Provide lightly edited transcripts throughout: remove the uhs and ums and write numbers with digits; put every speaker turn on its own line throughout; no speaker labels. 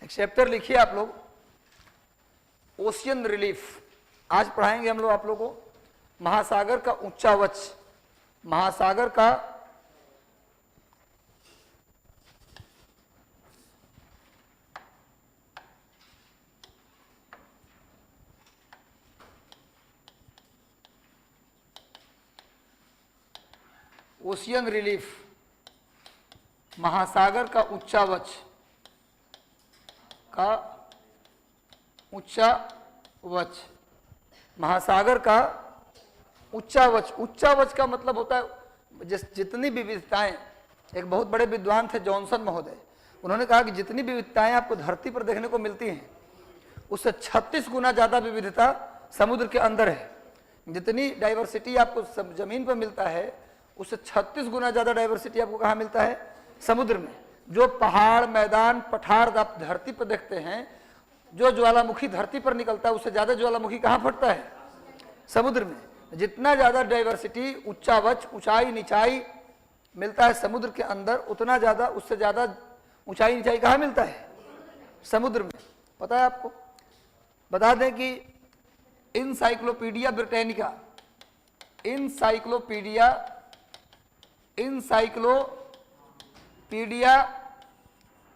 एक चैप्टर लिखिए आप लोग, ओशियन रिलीफ। आज पढ़ाएंगे हम लोग आप लोगों को महासागर का उच्चावच, महासागर का ओशियन रिलीफ, महासागर का उच्चावच का उच्चावच, महासागर का उच्चावच। उच्चावच का मतलब होता है जितनी विविधताएं, एक बहुत बड़े विद्वान थे जॉनसन महोदय, उन्होंने कहा कि जितनी विविधताएं आपको धरती पर देखने को मिलती हैं उससे 36 गुना ज्यादा विविधता समुद्र के अंदर है। जितनी डाइवर्सिटी आपको जमीन पर मिलता है उससे 36 गुना ज्यादा डाइवर्सिटी आपको कहाँ मिलता है? समुद्र में। जो पहाड़, मैदान, पठार आप धरती पर देखते हैं, जो ज्वालामुखी धरती पर निकलता है उससे ज्यादा ज्वालामुखी कहाँ फटता है? समुद्र में। जितना ज्यादा डाइवर्सिटी, उच्चावच, ऊंचाई नीचाई मिलता है समुद्र के अंदर, उतना ज्यादा, उससे ज्यादा ऊंचाई नीचाई कहाँ मिलता है? समुद्र में। पता है आपको? बता दें कि इनसाइक्लोपीडिया ब्रिटानिका, इनसाइक्लोपीडिया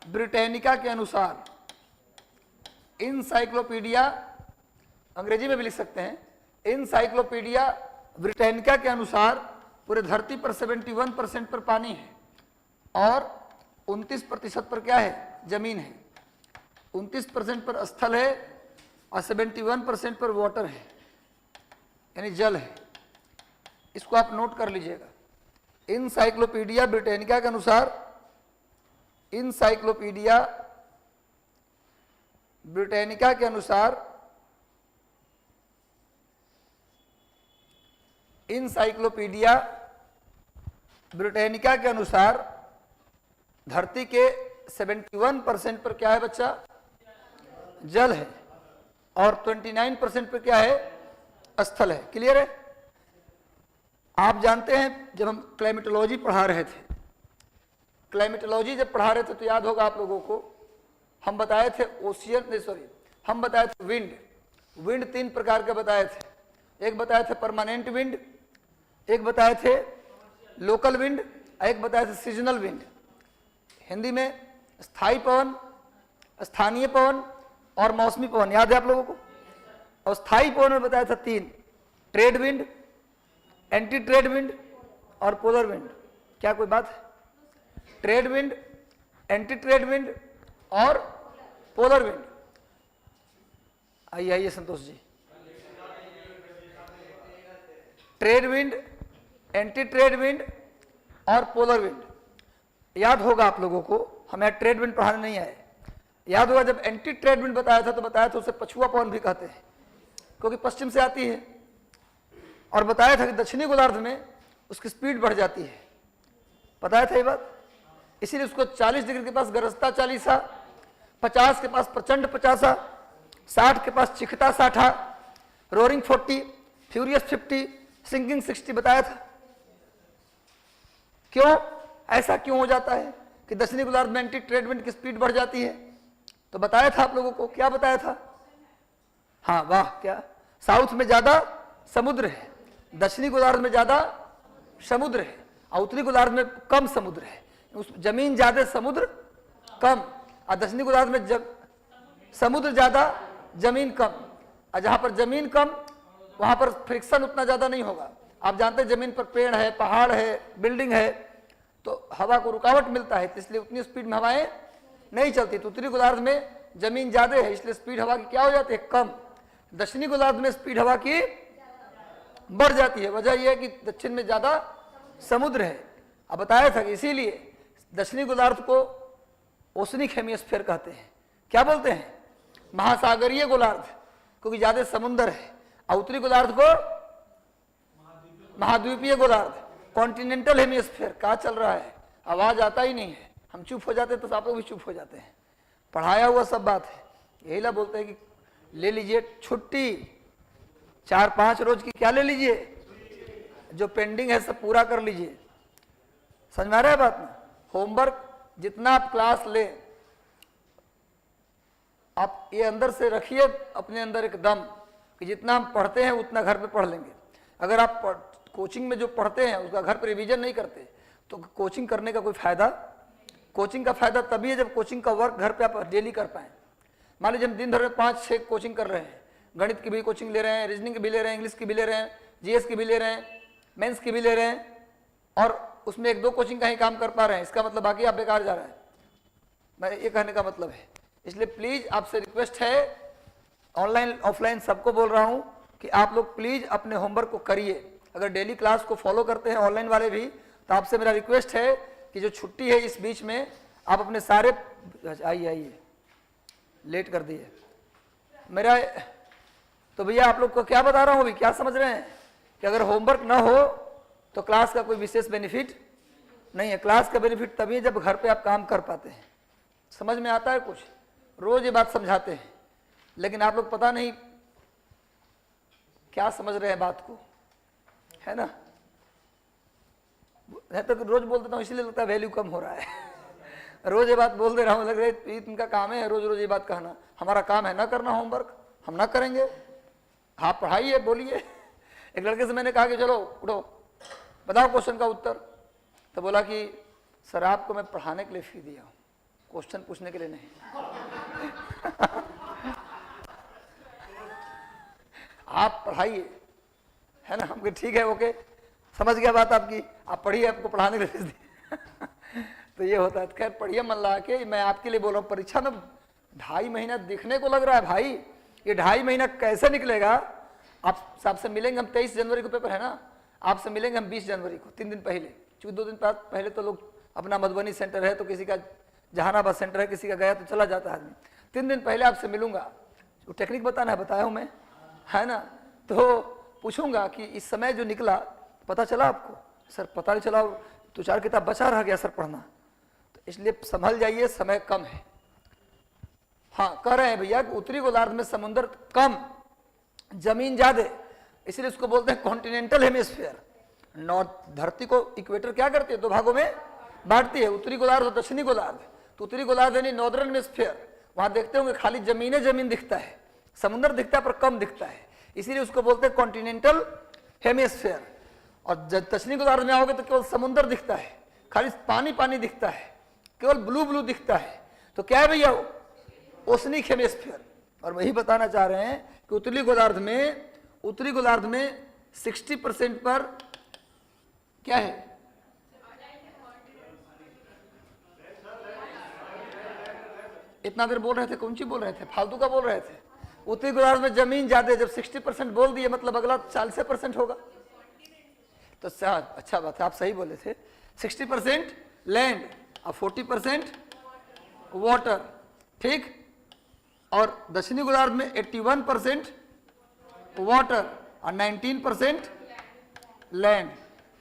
ब्रिटानिका के अनुसार, इनसाइक्लोपीडिया अंग्रेजी में भी लिख सकते हैं, इनसाइक्लोपीडिया ब्रिटानिका के अनुसार पूरे धरती पर 71% पर पानी है और 29% पर क्या है? जमीन है। 29% पर स्थल है और 71% पर वाटर है, यानी जल है। इसको आप नोट कर लीजिएगा। इनसाइक्लोपीडिया ब्रिटानिका के अनुसार, इनसाइक्लोपीडिया ब्रिटानिका के अनुसार, इनसाइक्लोपीडिया ब्रिटानिका के अनुसार धरती के 71% पर क्या है बच्चा? जल है और 29% पर क्या है? स्थल है। क्लियर है? आप जानते हैं जब हम क्लाइमेटोलॉजी पढ़ा रहे थे, क्लाइमेटोलॉजी जब पढ़ा रहे थे तो याद होगा आप लोगों को, हम बताए थे हम बताए थे विंड 3 प्रकार के बताए थे। एक बताए थे परमानेंट विंड, एक बताए थे लोकल विंड, एक बताए थे सीजनल विंड। हिंदी में स्थायी पवन, स्थानीय पवन और मौसमी पवन, याद है आप लोगों को? और स्थायी पवन में बताया था 3, trade wind, anti trade wind और पोलर विंड। क्या कोई बात है? Trade wind, anti trade wind और पोलर विंड। आइए आइए Santosh ji. Trade wind, anti trade wind और पोलर विंड। याद होगा आप लोगों को, हमें ट्रेड विंड पढ़ाने नहीं आए। याद होगा जब एंटी ट्रेड विंड बताया था तो बताया था उसे पछुआ पवन भी कहते हैं क्योंकि पश्चिम से आती है, और बताया था कि दक्षिणी गोलार्ध में उसकी स्पीड बढ़ जाती है। बताया था ये बात। इसीलिए उसको 40 डिग्री के पास गरजता 40, 50 के पास प्रचंड 50, 60 के पास चिखता 60, रोरिंग 40, फ्यूरियस 50, सिंकिंग 60 बताया था। क्यों ऐसा क्यों हो जाता है कि दक्षिणी गोलार्ध में एंटी ट्रेड विंड की स्पीड बढ़ जाती है? तो बताया था आप लोगों को। क्या बताया था? हाँ वाह, क्या? साउथ में ज्यादा समुद्र है, दक्षिणी गोलार्ध में ज्यादा समुद्र है और उत्तरी गोलार्ध में कम समुद्र है। उस जमीन ज्यादा समुद्र कम, और दक्षिणी गोलार्ध में समुद्र ज्यादा जमीन कम। और जहां पर जमीन कम वहां पर फ्रिक्शन उतना ज्यादा नहीं होगा। आप जानते हैं जमीन पर पेड़ है, पहाड़ है, बिल्डिंग है, तो हवा को रुकावट मिलता है, तो इसलिए उतनी स्पीड में हवाएं नहीं चलती। तो उत्तरी गोलार्ध में जमीन ज्यादा है इसलिए स्पीड हवा की क्या हो जाती है? कम। दक्षिणी गोलार्ध में स्पीड हवा की बढ़ जाती है। वजह यह है कि दक्षिण में ज्यादा समुद्र है। अब बताया था कि इसीलिए दक्षिणी गोलार्ध को ओशनिक हेमिस्फीयर कहते हैं। क्या बोलते हैं? महासागरीय गोलार्ध, क्योंकि ज्यादा समुद्र है। और उत्तरी गोलार्ध को महाद्वीपीय गोलार्ध, कॉन्टिनेंटल हेमिस्फीयर। क्या चल रहा है? आवाज आता ही नहीं है, हम चुप हो जाते हैं तो आप लोग भी चुप हो जाते हैं। पढ़ाया हुआ सब बात है। यही ला बोलते हैं कि ले लीजिए छुट्टी, 4-5 रोज की क्या ले लीजिए, जो पेंडिंग है सब पूरा कर लीजिए। समझ में आ रहा है बात में? होमवर्क जितना आप क्लास ले, आप ये अंदर से रखिए अपने अंदर एक दम कि जितना हम पढ़ते हैं उतना घर पे पढ़ लेंगे। अगर आप कोचिंग में जो पढ़ते हैं उसका घर पर रिवीजन नहीं करते तो कोचिंग करने का कोई फायदा। कोचिंग का फायदा तभी है जब कोचिंग का वर्क घर पे आप डेली कर पाएँ। मान लीजिए हम दिन भर में 5-6 कोचिंग कर रहे हैं, गणित की भी कोचिंग ले रहे हैं, रीजनिंग की भी ले रहे हैं, इंग्लिश की भी ले रहे हैं, जीएस की भी ले रहे हैं, मेंस की भी ले रहे हैं, और उसमें 1-2 कोचिंग का ही काम कर पा रहे हैं, इसका मतलब बाकी आप बेकार जा रहे हैं। मैं ये कहने का मतलब है। इसलिए प्लीज आपसे रिक्वेस्ट है, ऑनलाइन ऑफलाइन सबको बोल रहा हूं कि आप लोग प्लीज अपने होमवर्क को करिए। अगर डेली क्लास को फॉलो करते हैं ऑनलाइन वाले भी, तो आपसे मेरा रिक्वेस्ट है कि जो छुट्टी है इस बीच में आप अपने सारे, आइए लेट कर दिए मेरा, तो भैया आप लोग को क्या बता रहा हूं अभी, क्या समझ रहे हैं कि अगर होमवर्क ना हो तो क्लास का कोई विशेष बेनिफिट नहीं है। क्लास का बेनिफिट तभी है जब घर पे आप काम कर पाते हैं। समझ में आता है कुछ? रोज ये बात समझाते हैं लेकिन आप लोग पता नहीं क्या समझ रहे हैं बात को, है ना? है तो रोज बोल देता हूँ इसलिए लगता है वैल्यू कम हो रहा है। रोज ये बात बोल दे रहा हूँ, लग रहा है इनका काम है रोज रोज ये बात कहना। हमारा काम है ना करना होमवर्क, हम ना करेंगे। आप पढ़ाइए, बोलिए। एक लड़के से मैंने कहा कि चलो उठो बताओ क्वेश्चन का उत्तर, तो बोला कि सर आपको मैं पढ़ाने के लिए फी दिया हूँ, क्वेश्चन पूछने के लिए नहीं। आप पढ़ाइए, है ना? हम ठीक है, ओके, समझ गया बात आपकी, आप पढ़िए, आपको पढ़ाने के लिए फीस दी। तो ये होता है। खैर पढ़िए मन लगा के, मैं आपके लिए बोल रहा हूँ। परीक्षा में 2.5 महीना दिखने को लग रहा है भाई, ये 2.5 महीना कैसे निकलेगा? आपसे मिलेंगे हम 23 जनवरी को, पेपर है ना, आपसे मिलेंगे हम 20 जनवरी को, 3 दिन पहले, क्योंकि 2 दिन पहले तो लोग अपना मधुबनी सेंटर है तो किसी का जहानाबाद सेंटर है, किसी का गया तो चला जाता है आदमी। 3 दिन पहले आपसे मिलूंगा, जो टेक्निक बताना है बताया हूँ मैं, है ना? तो पूछूंगा कि इस समय जो निकला पता चला आपको? सर पता नहीं चला, 2-4 किताब बचा रह गया सर पढ़ना। तो इसलिए संभल जाइए, समय कम है। हाँ, कह रहे हैं भैया कि उत्तरी गोलार्ध में समुद्र कम, जमीन ज्यादा, इसलिए उसको बोलते हैं कॉन्टिनेंटल हेमिस्फीयर। नॉर्थ धरती को इक्वेटर क्या करती है? 2 भागों में बांटती है, उत्तरी गोलार्ध और दक्षिणी गोलार्ध। तो उत्तरी गोलार्ध यानी नॉर्दर्न हेमिस्फीयर, वहां देखते होंगे खाली जमीन दिखता है, समुद्र दिखता है पर कम दिखता है, इसीलिए उसको बोलते हैं कॉन्टिनेंटल हेमिस्फीयर। और जब दक्षिणी गोलार्ध में आओगे तो केवल समुद्र दिखता है, खाली पानी दिखता है, केवल ब्लू दिखता है। तो क्या है भैया? Oceanic hemisphere. और वही बताना चाह रहे हैं कि उत्तरी गोलार्ध में 60% पर क्या है? इतना देर बोल रहे थे, कौन सी बोल रहे थे? फालतू का बोल रहे थे। उत्तरी गोलार्ध में जमीन ज्यादा, जब 60% बोल दिए मतलब अगला 40% होगा। तो अच्छा बात है, आप सही बोले थे। 60% लैंड और 40% वाटर, ठीक। और दक्षिणी गोलार्ध में 81% वाटर और 19% लैंड।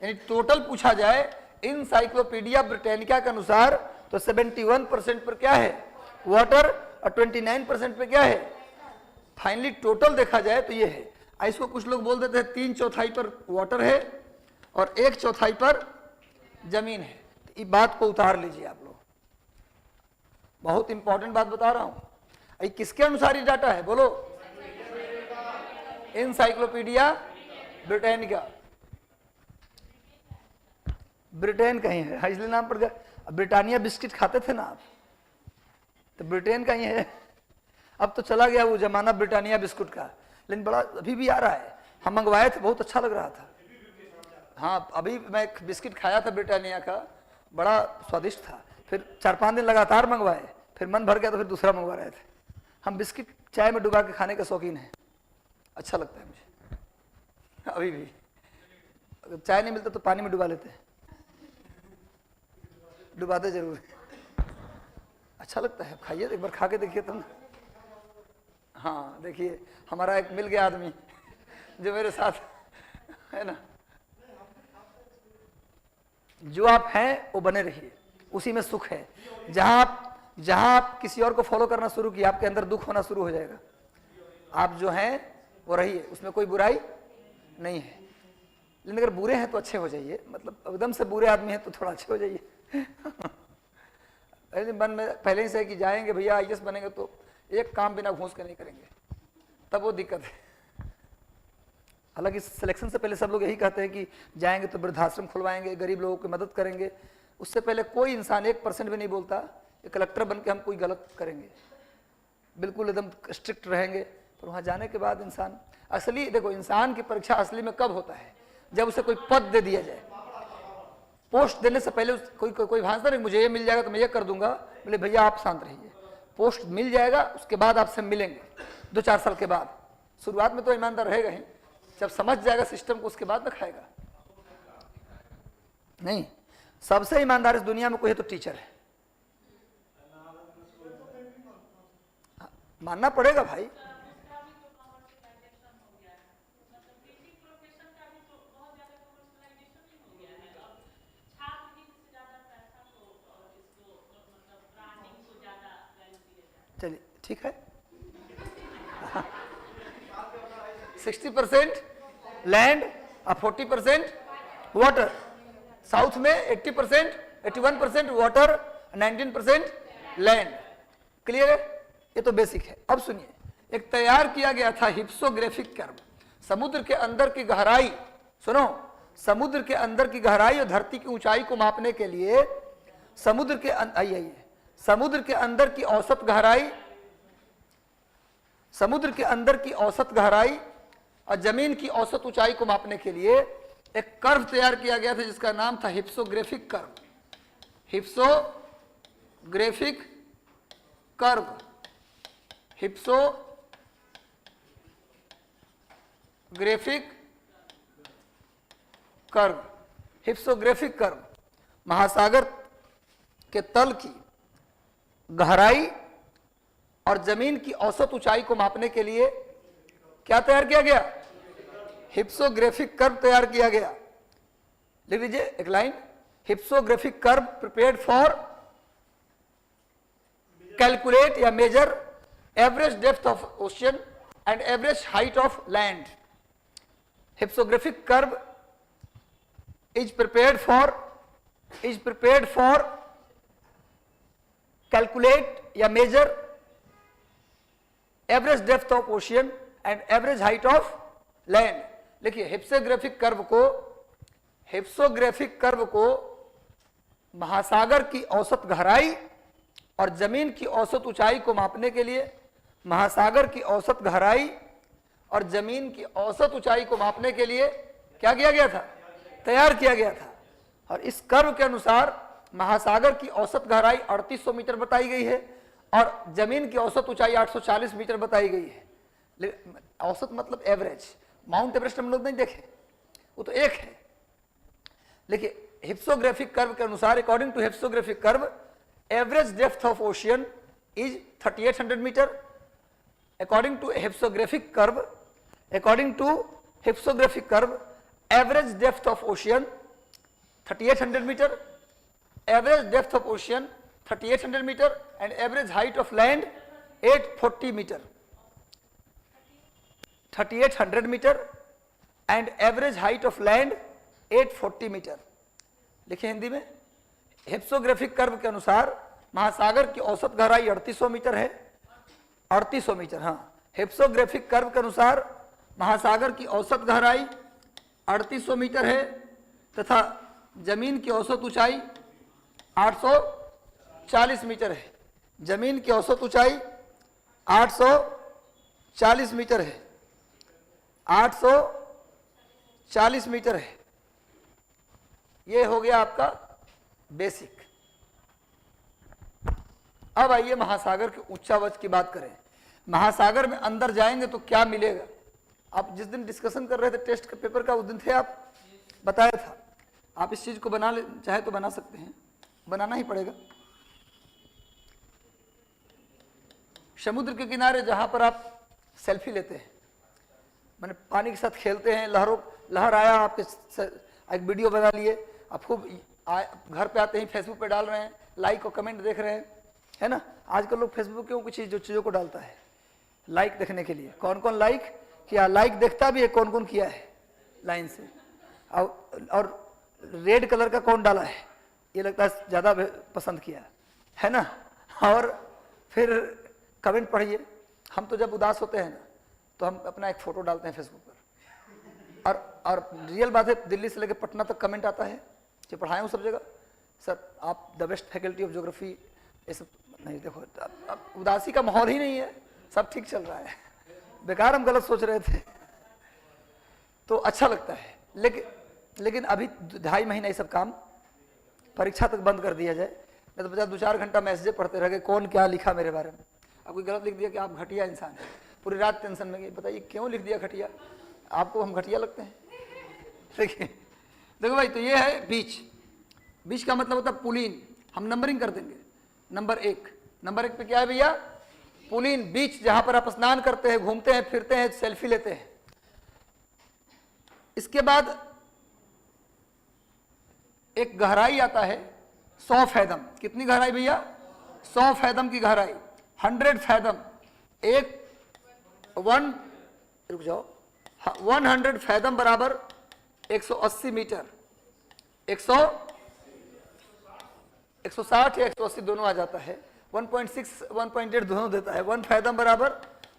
यानी टोटल पूछा जाए इनसाइक्लोपीडिया ब्रिटानिका के अनुसार तो 71% पर क्या है? वाटर, और 29% पे क्या है? फाइनली टोटल देखा जाए तो ये है। इसको कुछ लोग बोल देते हैं 3/4 पर वाटर है और 1/4 पर जमीन है। तो इस बात को उतार लीजिए आप लोग, बहुत इंपॉर्टेंट बात बता रहा हूं। ये किसके अनुसार ये डाटा है बोलो? Encyclopaedia Britannica. ब्रिटेन कहीं है इसलिए नाम पड़ गया। ब्रिटानिया बिस्किट खाते थे ना आप, तो ब्रिटेन का ही है। अब तो चला गया वो जमाना ब्रिटानिया बिस्कुट का, लेकिन बड़ा अभी भी आ रहा है। हम मंगवाए थे, बहुत अच्छा लग रहा था। हाँ, अभी मैं एक बिस्किट खाया था ब्रिटानिया का, बड़ा स्वादिष्ट था। फिर 4-5 दिन लगातार मंगवाए, फिर मन भर गया तो फिर दूसरा मंगवा रहे थे। हम बिस्किट चाय में डुबा के खाने के शौकीन हैं, अच्छा लगता है मुझे। अभी भी अगर चाय नहीं मिलता तो पानी में डुबा लेते हैं, डुबाते जरूर है, अच्छा लगता है। खाइए, एक बार खा के देखिए तुम। हाँ देखिए, हमारा एक मिल गया आदमी जो मेरे साथ है ना। जो आप हैं वो बने रहिए, उसी में सुख है। जहां आप किसी और को फॉलो करना शुरू किए, आपके अंदर दुख होना शुरू हो जाएगा। आप जो हैं वो रहिए, उसमें कोई बुराई नहीं है। लेकिन अगर बुरे हैं तो अच्छे हो जाइए, मतलब एकदम से बुरे आदमी हैं तो थोड़ा अच्छे हो जाइए। मन में पहले ही से कि जाएंगे भैया IAS बनेंगे तो एक काम बिना घूस के नहीं करेंगे, तब वो दिक्कत है। हालांकि सिलेक्शन से पहले सब लोग यही कहते हैं कि जाएंगे तो वृद्धाश्रम खुलवाएंगे, गरीब लोगों की मदद करेंगे। उससे पहले कोई इंसान 1% भी नहीं बोलता कि कलेक्टर बन के हम कोई गलत करेंगे, बिल्कुल एकदम स्ट्रिक्ट रहेंगे। पर वहाँ जाने के बाद इंसान असली, देखो इंसान की परीक्षा असली में कब होता है, जब उसे कोई पद दे दिया जाए। पोस्ट देने से पहले कोई भाषा नहीं मुझे ये मिल जाएगा तो मैं ये कर दूंगा, बोले भैया आप शांत रहिए, पोस्ट मिल जाएगा उसके बाद आपसे मिलेंगे 2-4 साल के बाद। शुरुआत में तो ईमानदार रहेगा ही, जब समझ जाएगा सिस्टम को उसके बाद में खाएगा। नहीं, सबसे ईमानदार इस दुनिया में कोई है तो टीचर है, मानना पड़ेगा भाई। चलिए ठीक है, 60% लैंड और 40% वाटर। साउथ में 80%, 81% वाटर, 19% लैंड। क्लियर है? ये तो बेसिक है। अब सुनिए, एक तैयार किया गया था हिप्सोग्राफिक कर्व, समुद्र के अंदर की गहराई, सुनो, समुद्र के अंदर की गहराई और धरती की ऊंचाई को मापने के लिए समुद्र के समुद्र के अंदर की औसत गहराई, समुद्र के अंदर की औसत गहराई और जमीन की औसत ऊंचाई को मापने के लिए एक कर्व तैयार किया गया था जिसका नाम था हिप्सोग्राफिक कर्व। हिप्सोग्राफिक कर्व, हिप्सोग्राफिक कर्व, हिप्सोग्राफिक कर्व महासागर के तल की गहराई और जमीन की औसत ऊंचाई को मापने के लिए क्या तैयार किया गया? हिप्सोग्राफिक कर्व तैयार किया गया। लिख लीजिए एक line, hypsographic curve prepared for calculate या major average depth of ocean and average height of land. Hypsographic curve is prepared for calculate या measure average depth of ocean and average height of land। देखिए हिप्सोग्राफिक curve को महासागर की औसत गहराई और जमीन की औसत ऊंचाई को मापने के लिए, महासागर की औसत गहराई और जमीन की औसत ऊंचाई को मापने के लिए क्या किया गया था? तैयार किया गया था। और इस कर्व के अनुसार महासागर की औसत गहराई 3800 मीटर बताई गई है और जमीन की औसत ऊंचाई 840 मीटर बताई गई है। औसत मतलब एवरेज। माउंट एवरेस्ट हम लोग नहीं देखे, वो तो एक है। देखिए हिप्सोग्राफिक कर्व के अनुसार, according to hypsographic curve, average depth of ocean is 3800 metre. According to hypsographic curve average depth of ocean 3800 meter, average depth of ocean 3800 meter and average height of land 840 meter, 3800 meter and average height of land 840 meter। लिखिए हिंदी में, हिप्सोग्राफिक curve के अनुसार महासागर की औसत गहराई 3800 metre है, 3800 metre. हाँ, हिप्सोग्राफिक कर्व के अनुसार महासागर की औसत गहराई 3800 मीटर है तथा जमीन की औसत ऊंचाई 840 मीटर है। जमीन की औसत ऊंचाई 840 मीटर है, 840 मीटर है। ये हो गया आपका बेसिक। अब आइए महासागर के उच्चावच की बात करें। महासागर में अंदर जाएंगे तो क्या मिलेगा? आप जिस दिन डिस्कशन कर रहे थे टेस्ट के पेपर का, उस दिन थे आप, बताया था। आप इस चीज को बना ले, चाहे तो बना सकते हैं, बनाना ही पड़ेगा। समुद्र के किनारे जहां पर आप सेल्फी लेते हैं, मैंने पानी के साथ खेलते हैं, लहर आया, आपके एक वीडियो बना लिए, आप खूब घर पे आते ही फेसबुक पे डाल रहे हैं, लाइक और कमेंट देख रहे हैं, है ना। आजकल लोग फेसबुक क्यों कुछ चीज़ों को डालता है लाइक देखने के लिए। कौन कौन लाइक किया? लाइक देखता भी है कौन कौन किया है लाइन से। और रेड कलर का कौन डाला है, ये लगता है ज़्यादा पसंद किया है ना। और फिर कमेंट पढ़िए। हम तो जब उदास होते हैं ना तो हम अपना एक फोटो डालते हैं फेसबुक पर, और रियल बात है, दिल्ली से लेकर पटना तक कमेंट आता है कि पढ़ाए हूँ सब जगह, सर आप the best faculty of geography. ये सब नहीं, देखो अब उदासी का माहौल ही नहीं है, सब ठीक चल रहा है, बेकार हम गलत सोच रहे थे। तो अच्छा लगता है, लेकिन अभी 2.5 महीना ये सब काम परीक्षा तक बंद कर दिया जाए, नहीं तो बच्चा 2-4 घंटा मैसेज पढ़ते रह गए, कौन क्या लिखा मेरे बारे में। अब कोई गलत लिख दिया कि आप घटिया इंसान हैं, पूरी रात टेंशन में गई, बताइए क्यों लिख दिया घटिया, आपको हम घटिया लगते हैं। देखिए देखो भाई, तो ये है बीच। बीच का मतलब होता है पुलीन। हम नंबरिंग कर देंगे। नंबर 1 पे क्या है भैया? पुलीन, बीच, जहां पर आप स्नान करते हैं, घूमते हैं, फिरते हैं, सेल्फी लेते हैं। इसके बाद एक गहराई आता है 100 फैदम। कितनी गहराई भैया? 100 फैदम की गहराई, 100 फैदम। रुक जाओ, 100 फैदम बराबर 180 मीटर, 160 या 180 दोनों आ जाता है। 1.6 1.8 दोनों देता है। 1 फैदम बराबर,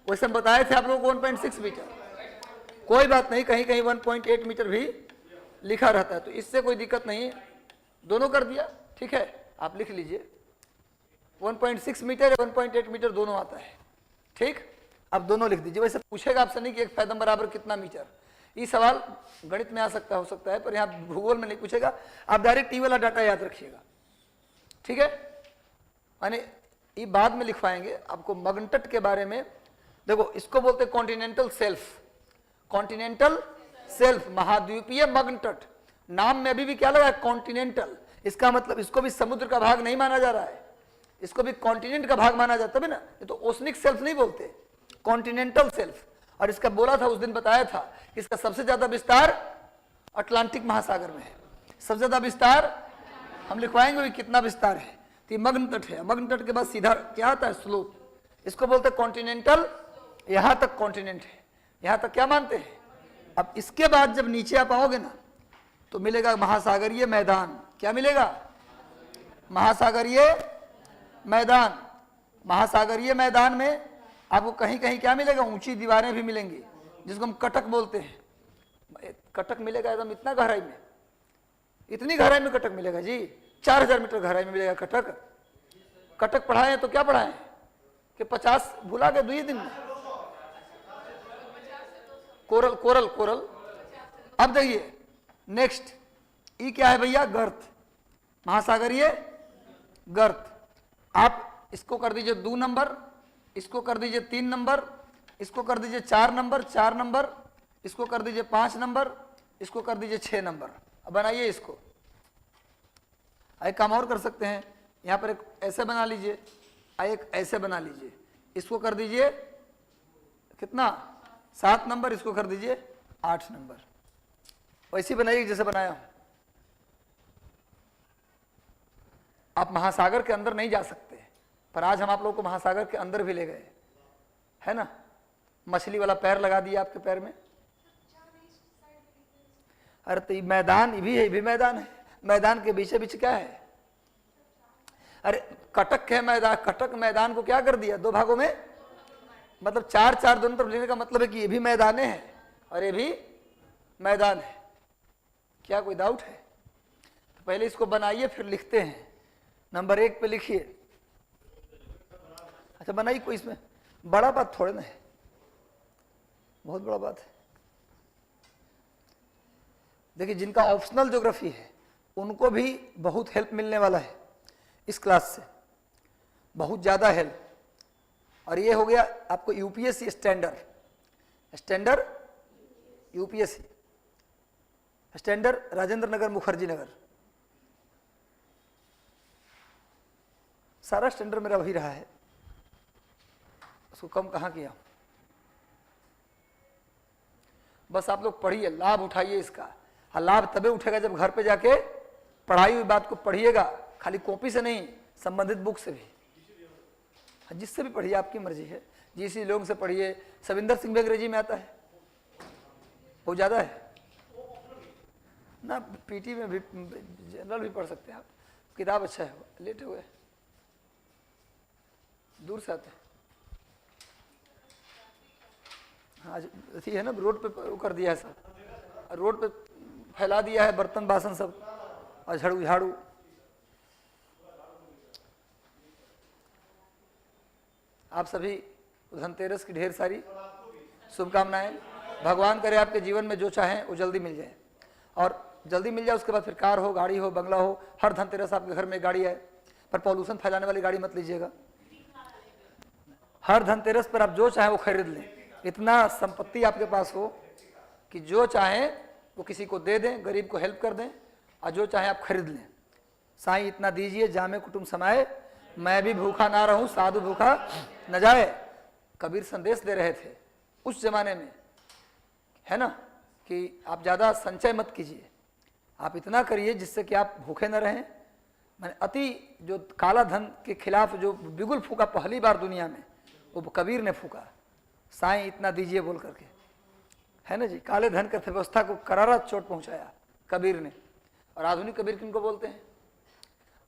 वैसे हम बताए थे आप लोगों को 1.6 मीटर। कोई बात नहीं, कहीं कहीं 1.8 मीटर भी लिखा रहता है, तो इससे कोई दिक्कत नहीं, दोनों कर दिया, ठीक है। आप लिख लीजिए 1.6 मीटर या 1.8 मीटर दोनों आता है, ठीक। अब दोनों लिख दीजिए। वैसे पूछेगा आपसे नहीं कि 1 फैदम बराबर कितना मीटर, ये सवाल गणित में आ सकता हो सकता है, पर यहाँ भूगोल में नहीं पूछेगा। आप डायरेक्ट ई वाला डाटा याद रखिएगा, ठीक है। माने ये बाद में लिखवाएंगे आपको मगनटट के बारे में। देखो इसको बोलते हैं कॉन्टिनेंटल सेल्फ, कॉन्टिनेंटल सेल्फ, महाद्वीपीय मगनटट। नाम में अभी भी क्या लगा है? कॉन्टिनेंटल। इसका मतलब इसको भी समुद्र का भाग नहीं माना जा रहा है, इसको भी कॉन्टिनेंट का भाग माना जाता है ना। तो ओशनिक सेल्फ नहीं बोलते, कॉन्टिनेंटल सेल्फ। और इसका बोला था उस दिन, बताया था, इसका सबसे ज्यादा विस्तार अटलांटिक महासागर में है। सबसे ज्यादा विस्तार हम लिखवाएंगे भी कितना विस्तार है। तो ये मग्न तट है, मग्न तट के बाद सीधा क्या आता है? स्लोप। इसको बोलते हैं कॉन्टिनेंटल। यहां तक कॉन्टिनेंट है, यहां तक क्या मानते हैं। अब इसके बाद जब नीचे आप आओगे ना तो मिलेगा महासागरीय मैदान। क्या मिलेगा? महासागरीय मैदान। महासागरीय मैदान में आपको कहीं कहीं क्या मिलेगा? ऊंची दीवारें भी मिलेंगी, जिसको हम कटक बोलते हैं। कटक मिलेगा एकदम इतना गहराई में, इतनी गहराई में कटक मिलेगा जी, 4000 मीटर गहराई में मिलेगा कटक। कटक पढ़ाए तो क्या पढ़ाए कि 50 भुला गए 2 दिन में। Coral, coral, coral. अब देखिए नेक्स्ट, ये क्या है भैया? गर्त, महासागरीय गर्त। आप इसको कर दीजिए 2 नंबर, इसको कर दीजिए 3 नंबर, इसको कर दीजिए 4 नंबर, 4 नंबर, इसको कर दीजिए 5 नंबर, इसको कर दीजिए 6 नंबर। अब बनाइए इसको। एक काम और कर सकते हैं, यहाँ पर एक ऐसे बना लीजिए, एक ऐसे बना लीजिए। इसको कर दीजिए कितना? 7 नंबर, इसको कर दीजिए 8 नंबर। वैसे बनाइए जैसे बनाया हूं। आप महासागर के अंदर नहीं जा सकते, पर आज हम आप लोगों को महासागर के अंदर भी ले गए, है ना। मछली वाला पैर लगा दिया आपके पैर में। अरे तो ये मैदान भी है, भी मैदान है। मैदान के बीच बीच क्या है? अरे कटक है मैदान। कटक मैदान को क्या कर दिया? 2 भागों में, मतलब 4-4 दोनों तरफ लेने का मतलब है कि ये भी मैदान है और ये भी मैदान है। क्या कोई डाउट है? तो पहले इसको बनाइए फिर लिखते हैं। नंबर 1 पे लिखिए। अच्छा बनाइए, कोई इसमें बड़ा बात थोड़े ना है, बहुत बड़ा बात है। देखिए जिनका ऑप्शनल ज्योग्राफी है उनको भी बहुत हेल्प मिलने वाला है इस क्लास से, बहुत ज़्यादा हेल्प। और ये हो गया आपको UPSC standard UPSC standard Rajendra Nagar, Mukherjee Nagar, सारा स्टैंडर्ड मेरा वही रहा है, उसको कम कहाँ किया। बस आप लोग पढ़िए, लाभ उठाइए इसका। हाँ, लाभ तभी उठेगा जब घर पे जाके पढ़ाई हुई बात को पढ़िएगा, खाली कॉपी से नहीं, संबंधित बुक से भी। हाँ, जिससे भी पढ़िए, आपकी मर्जी है। जिस लोगों से पढ़िए। सविंदर सिंह भी अंग्रेजी में आता है, बहुत ज़्यादा है ना। पीटी में भी, जनरल भी पढ़ सकते हैं आप, किताब अच्छा है। लेटे हुए दूर से आते हैं। आज ऐसी है ना, रोड पे वो कर दिया है सब, रोड पे फैला दिया है बर्तन बासन सब और झाड़ू झाड़ू। आप सभी धनतेरस की ढेर सारी शुभकामनाएं। भगवान करे आपके जीवन में जो चाहें वो जल्दी मिल जाए, और जल्दी मिल जाए उसके बाद फिर कार हो, गाड़ी हो, बंगला हो। हर धनतेरस आपके घर में गाड़ी आए, पर पॉल्यूशन फैलाने वाली गाड़ी मत लीजिएगा। हर धनतेरस पर आप जो चाहें वो खरीद लें, इतना संपत्ति आपके पास हो कि जो चाहें वो किसी को दे दें, गरीब को हेल्प कर दें, और जो चाहें आप खरीद लें। साईं इतना दीजिए जामे कुटुंब समाए, मैं भी भूखा ना रहूं साधु भूखा न जाए। कबीर संदेश दे रहे थे उस जमाने में, है ना, कि आप ज़्यादा संचय मत कीजिए, आप इतना करिए जिससे कि आप भूखे न रहें। मैंने अति जो काला धन के खिलाफ जो बिगुल फूका पहली बार दुनिया में, वो कबीर ने फूका। साईं इतना दीजिए बोल करके, है ना जी। काले धन की व्यवस्था को करारा चोट पहुंचाया कबीर ने। और आधुनिक कबीर किनको बोलते हैं?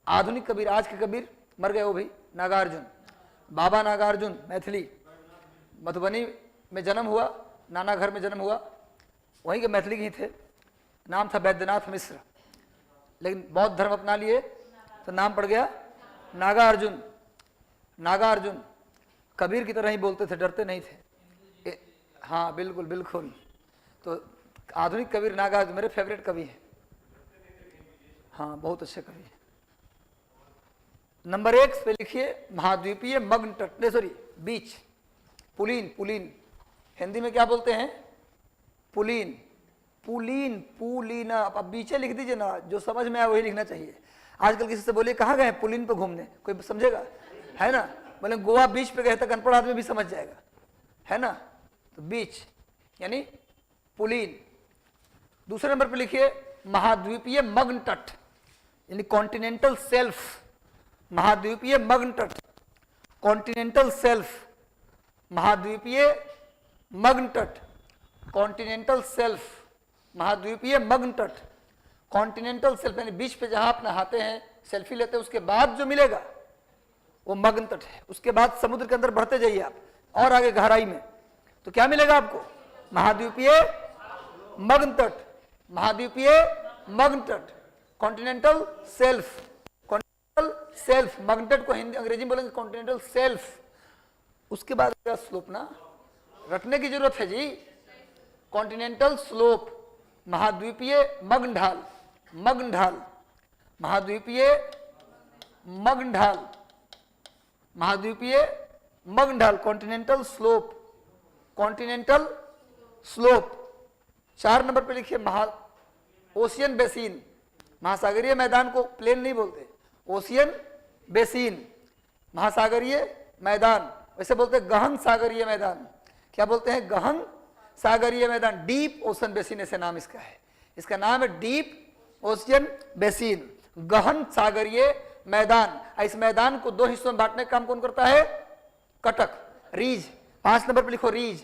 आधुनिक कबीर, आज के कबीर मर गए वो भी, नागार्जुन, बाबा नागार्जुन मैथिली। मधुबनी में जन्म हुआ, नाना घर में जन्म हुआ, वहीं के मैथिली के ही थे। नाम था वैद्यनाथ मिश्र, लेकिन बौद्ध धर्म अपना लिए तो नाम पड़ गया नागार्जुन। नागार्जुन कबीर की तरह ही बोलते थे, डरते नहीं थे। हाँ बिल्कुल बिल्कुल। तो आधुनिक कबीर नागार्जुन मेरे फेवरेट कवि हैं। हाँ बहुत अच्छे कवि हैं। नंबर 1 पे लिखिए महाद्वीपीय मग्न तट, सॉरी बीच, पुलीन। पुलीन हिंदी में क्या बोलते हैं? पुलीन, पुलीन, पुलीना। अब बीचे लिख दीजिए ना, जो समझ में आए वही लिखना चाहिए। आजकल किसी से बोलिए कहाँ गए हैं? पुलीन पे घूमने, कोई समझेगा? है ना। बोले गोवा बीच पे गए, तक अनपढ़ आदमी भी समझ जाएगा, है ना। तो बीच यानी पुलीन। दूसरे नंबर पे लिखिए महाद्वीपीय मग्न तट, यानी कॉन्टिनेंटल सेल्फ। महाद्वीपीय मग्न तट, कॉन्टिनेंटल सेल्फ, महाद्वीपीय मग्न तट, कॉन्टिनेंटल सेल्फ, महाद्वीपीय मग्न तट, कॉन्टिनेंटल सेल्फ, यानी बीच पे जहां आप नहाते हैं, सेल्फी लेते हैं, उसके बाद जो मिलेगा वो मग्न तट है। उसके बाद समुद्र के अंदर बढ़ते जाइए आप और आगे गहराई में, तो क्या मिलेगा आपको? महाद्वीपीय मग्न तट, महाद्वीपीय मग्न तट, कॉन्टिनेंटल सेल्फ, कॉन्टिनेंटल सेल्फ। मग्न तट को हिंदी अंग्रेजी में बोलेंगे कॉन्टिनेंटल सेल्फ। उसके बाद स्लोप ना रटने की जरूरत है जी। कॉन्टिनेंटल स्लोप, महाद्वीपीय मग्न ढाल, मग्न ढाल, महाद्वीपीय मग्न ढाल, महाद्वीपीय मग्न ढाल, continental slope, continental slope. 4 number पे लिखिए ओशियन बेसिन। महासागरीय मैदान को प्लेन नहीं बोलते, ओशियन बेसिन, महासागरीय मैदान। वैसे बोलते हैं गहन सागरीय मैदान। क्या बोलते हैं? गहन सागरीय मैदान, डीप ओशन बेसिन ऐसे नाम इसका है। इसका नाम है डीप ओशियन बेसिन, गहन सागरीय मैदान। इस मैदान को 2 हिस्सों में बांटने का काम कौन करता है? कटक, रीज। 5 नंबर पे लिखो रीज,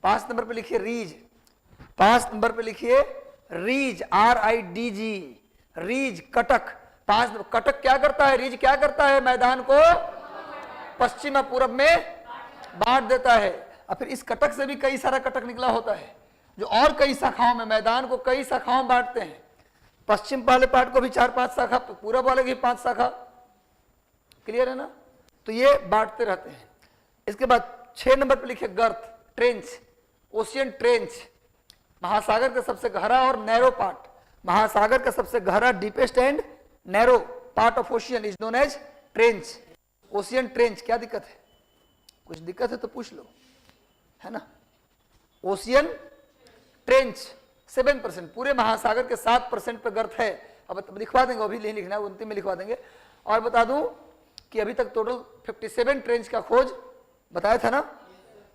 5 नंबर पे लिखिए रीज, 5 नंबर पे लिखिए रीज, RIDG, रीज, कटक। 5 कटक क्या करता है? रीज क्या करता है? मैदान को पश्चिम और पूरब में बांट देता है। और फिर इस कटक से भी कई सारा कटक निकला होता है, जो और कई शाखाओं में, मैदान को कई शाखाओं में बांटते हैं। पश्चिम वाले पार्ट को भी 4-5 शाखा, पूरब वाले की 5 शाखा। क्लियर है ना। तो ये बांटते रहते हैं। इसके बाद 6 नंबर पे लिखिए गर्त, ट्रेंच, ओशियन ट्रेंच। महासागर का सबसे गहरा और नैरो पार्ट, महासागर का सबसे गहरा, deepest and narrow part of ocean is known as trench, ocean trench. क्या दिक्कत है? कुछ दिक्कत है तो पूछ लो, है ना। ओशियन ट्रेंच 7%, पूरे महासागर के 7% पे गर्त है। अब लिखवा देंगे, अभी नहीं लिखना है, अंतिम में लिखवा देंगे। और बता दूं कि अभी तक टोटल 57 ट्रेंच का खोज बताया था ना।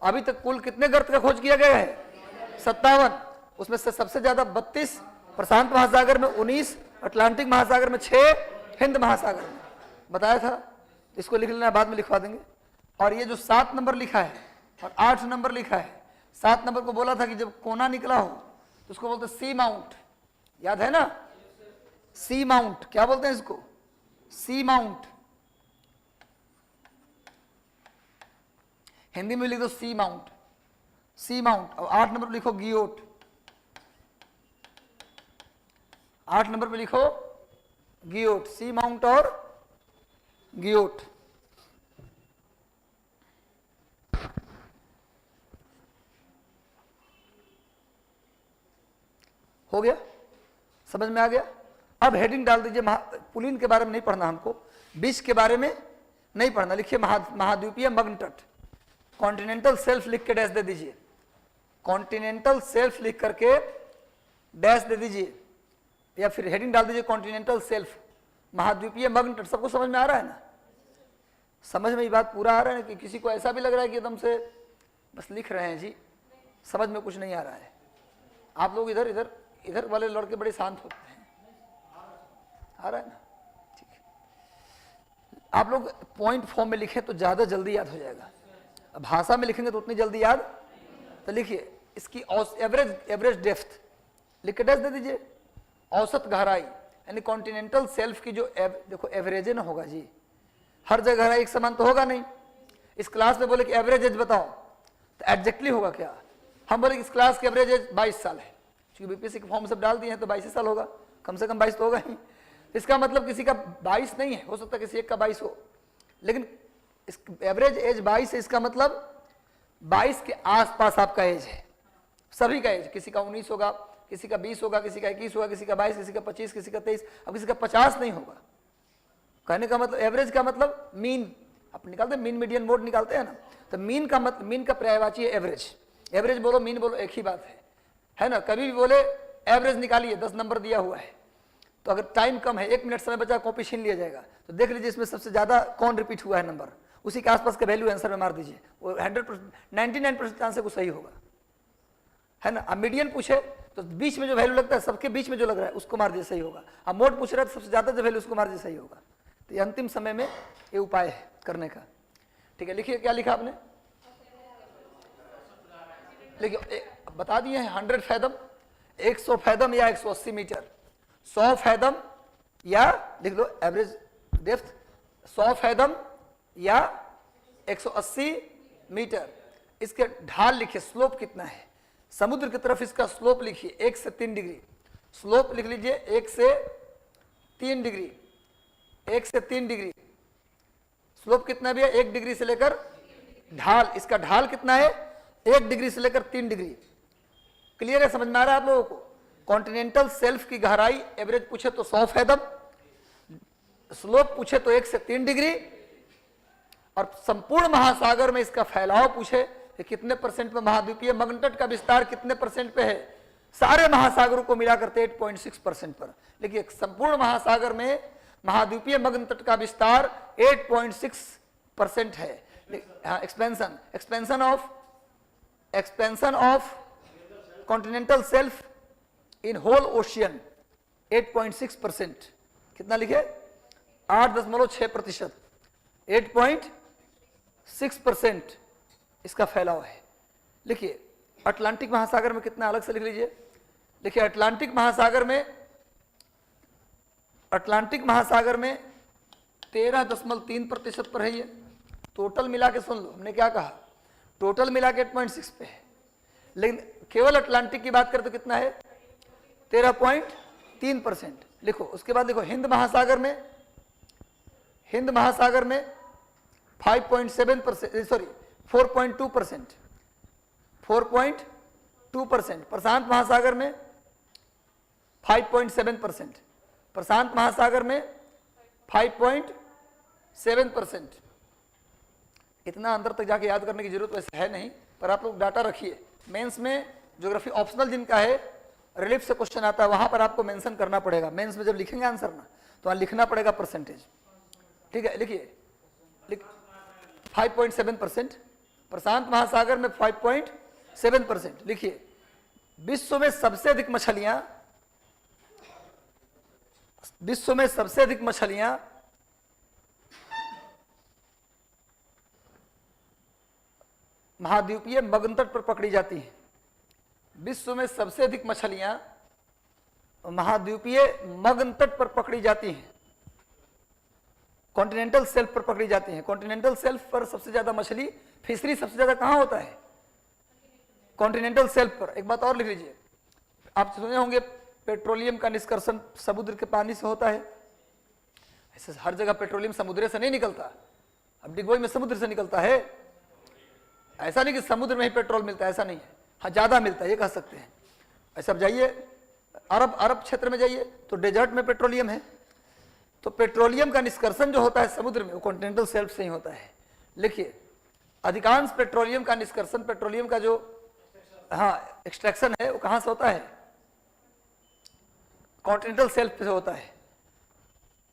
अभी तक कुल कितने गर्त का खोज किया गया है? 57। उसमें से सबसे ज्यादा 32 प्रशांत महासागर में, 19 अटलांटिक महासागर में, 6 हिंद महासागर में बताया था। इसको लिख लेना, बाद में लिखवा देंगे। और ये जो 7 नंबर लिखा है और 8 नंबर लिखा है, 7 नंबर को बोला था कि जब कोना निकला हो तो उसको बोलते सी माउंट, याद है ना। सी माउंट क्या बोलते हैं इसको? सी माउंट। हिंदी में लिख दो सी माउंट। सी माउंट। और 8 नंबर पे लिखो गियोट, 8 नंबर पे लिखो गियोट, सी माउंट और गियोट। हो गया, समझ में आ गया। अब हेडिंग डाल दीजिए, पुलिन के बारे में नहीं पढ़ना हमको, विष के बारे में नहीं पढ़ना। लिखिए महाद्वीपीय मग्न तट, कॉन्टिनेंटल सेल्फ लिख के डैश दे दीजिए, कॉन्टिनेंटल सेल्फ लिख करके डैश दे दीजिए, या फिर हेडिंग डाल दीजिए कॉन्टिनेंटल सेल्फ महाद्वीपीय मग्न तट। सबको समझ में आ रहा है ना? समझ में ये बात पूरा आ रहा है ना? कि किसी को ऐसा भी लग रहा है कि एकदम से बस लिख रहे हैं जी, समझ में कुछ नहीं आ रहा है? आप लोग इधर इधर इधर वाले लड़के बड़े शांत होते हैं, आ रहा है ना? ठीक है, आप लोग पॉइंट फॉर्म में लिखें तो ज्यादा जल्दी याद हो जाएगा, भाषा में लिखेंगे तो उतनी जल्दी याद। तो लिखिए इसकी एवरेज डेप्थ लिख के दे दीजिए, औसत गहराई, यानी कॉन्टिनेंटल सेल्फ की जो देखो एवरेज ना होगा जी, हर जगह गहराई एक समान तो होगा नहीं। इस क्लास में बोले कि एवरेज एज बताओ तो एग्जैक्टली होगा क्या? हम बोले कि इस क्लास की एवरेज एज 22 साल है, क्योंकि बीपीएससी के फॉर्म सब डाल दिए हैं तो 22 साल होगा, कम से कम 22 तो होगा ही। इसका मतलब किसी का 22 नहीं है, हो सकता है किसी एक का 22 हो, लेकिन इस एवरेज एज 22 है, इसका मतलब 22 के आसपास आपका एज है, सभी का एज। किसी का 19 होगा, किसी का 20 होगा, किसी का 21 होगा, किसी का 22, किसी का 25, किसी का 23, अब किसी का 50 नहीं होगा। कहने का मतलब एवरेज का मतलब मीन, आप निकालते हैं मीन मीडियन मोड निकालते हैं ना, तो मीन का मतलब, मीन का पर्यायवाची है एवरेज। एवरेज बोलो मीन बोलो एक ही बात है ना? कभी भी बोले एवरेज निकालिए, 10 नंबर दिया हुआ है, तो अगर टाइम कम है, 1 मिनट समय बचा, कॉपी छीन लिया जाएगा, तो देख लीजिए इसमें सबसे ज्यादा कौन रिपीट हुआ है नंबर, उसी के आसपास का वैल्यू आंसर में मार दीजिए, वो 100% 99% चांस है वो सही होगा, है ना? अब मीडियन पूछे तो बीच में जो वैल्यू लगता है, सबके बीच में जो लग रहा है उसको मार दीजिए, सही होगा। अब मोड पूछ रहा है तो सबसे ज्यादा जो वैल्यू उसको मार दीजिए, सही होगा। तो ये अंतिम समय में ये उपाय है करने का। ठीक है, लिखिए क्या लिखा आपने, लिखिए बता दिए हैं 100 फैदम, 100 फैदम या 180 मीटर, 100 फैदम या लिख लो एवरेज डेप्थ 100 फैदम या 180 मीटर। इसके ढाल लिखिए, स्लोप कितना है, समुद्र की तरफ इसका स्लोप लिखिए 1 से 3 डिग्री, स्लोप लिख लीजिए 1 से 3 डिग्री, 1 से 3 डिग्री स्लोप कितना भी है, 1 डिग्री से लेकर ढाल, इसका ढाल कितना है 1 डिग्री से लेकर 3 डिग्री। क्लियर है, समझ में आ रहा है आप लोगों को? कॉन्टिनेंटल सेल्फ की गहराई एवरेज पूछे तो 100 फैदम, स्लोप पूछे तो 1 से 3 डिग्री, और संपूर्ण महासागर में इसका फैलाव पूछे कि कितने परसेंट में महाद्वीपीय मग्न तट का विस्तार कितने परसेंट पे है, सारे महासागरों को मिलाकर 8.6% पर। लेकिन संपूर्ण महासागर में महाद्वीपीय मग्न तट का विस्तार 8.6% है। Expansion of continental shelf in whole ocean 8.6%। कितना लिखे? 8.6%, 8.6% इसका फैलाव है। लिखिए अटलांटिक महासागर में कितना, अलग से लिख लीजिए। देखिए अटलांटिक महासागर में 13.3% पर है ये। टोटल मिला के सुन लो, हमने क्या कहा, टोटल मिला के 8.6 पे है, लेकिन केवल अटलांटिक की बात करें तो कितना है 13.3%। लिखो उसके बाद लिखो हिंद महासागर में 5.7%, सॉरी 4.2%, 4.2%। प्रशांत महासागर में 5.7%, प्रशांत महासागर में 5.7%। इतना अंदर तक जाके याद करने की जरूरत वैसे है नहीं, पर आप लोग डाटा रखिए। मेंस में ज्योग्राफी ऑप्शनल जिनका है, रिलीफ से क्वेश्चन आता है, वहां पर आपको मेंशन करना पड़ेगा। मेंस में जब लिखेंगे आंसर ना, तो वहां लिखना पड़ेगा परसेंटेज। ठीक है, लिखिए 5.7%, प्रशांत महासागर में 5.7%। लिखिए विश्व में सबसे अधिक मछलियां महाद्वीपीय मग्न तट पर पकड़ी जाती हैं। विश्व में सबसे अधिक मछलियां महाद्वीपीय मग्न तट पर पकड़ी जाती हैं, कॉन्टिनेंटल सेल्फ पर पकड़ी जाती हैं। कॉन्टिनेंटल सेल्फ पर सबसे ज्यादा मछली फिशरी सबसे ज्यादा कहां होता है? कॉन्टिनेंटल शेल्फ पर। एक बात और लिख लीजिए, आप सुने होंगे पेट्रोलियम का निष्कर्षण समुद्र के पानी से होता है। ऐसे हर जगह पेट्रोलियम समुद्र से नहीं निकलता, अब डिगबोई में समुद्र से निकलता है, ऐसा नहीं कि समुद्र में ही पेट्रोल मिलता है, ऐसा नहीं है। हाँ ज्यादा मिलता है ये कह सकते हैं। ऐसा अब जाइए अरब क्षेत्र में जाइए तो डेजर्ट में पेट्रोलियम है, तो पेट्रोलियम का निष्कर्षण जो होता है समुद्र में वो कॉन्टिनेंटल शेल्फ से ही होता है। लिखिए अधिकांश पेट्रोलियम का निष्कर्षण, पेट्रोलियम का जो हाँ एक्सट्रैक्शन है वो कहां से होता है, कॉन्टिनेंटल शेल्फ से होता है।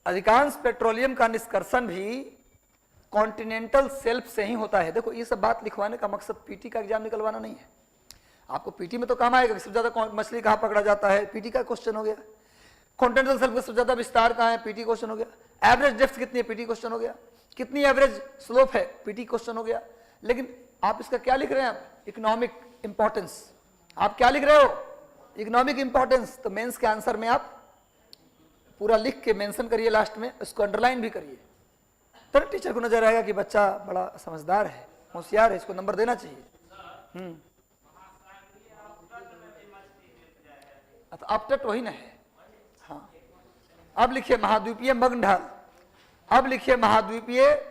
अधिकांश पेट्रोलियम का निष्कर्षण भी कॉन्टिनेंटल शेल्फ से ही होता है। देखो ये सब बात लिखवाने का मकसद पीटी का एग्जाम निकलवाना नहीं है, आपको पीटी में तो काम आएगा कि सबसे ज्यादा मछली कहाँ पकड़ा जाता है, पीटी का क्वेश्चन हो गया। कॉन्टिनेंटल शेल्फ का सबसे ज्यादा विस्तार कहाँ है, पीटी क्वेश्चन हो गया। एवरेज डेप्थ कितनी है, पीटी क्वेश्चन हो गया। कितनी एवरेज स्लोप है, पीटी क्वेश्चन हो गया। लेकिन आप इसका क्या लिख रहे हैं, आप इकोनॉमिक इंपॉर्टेंस, आप क्या लिख रहे हो, इकोनॉमिक इंपॉर्टेंस। तो मेंस के आंसर में आप पूरा लिख के मेंशन करिए, लास्ट में इसको अंडरलाइन भी करिए, तो टीचर को नजर आएगा कि बच्चा बड़ा समझदार है, होशियार है, इसको नंबर देना चाहिए। तो अब तक वही ना है। हाँ अब लिखिए महाद्वीपीय मग्न ढाल, अब लिखिए महाद्वीपीय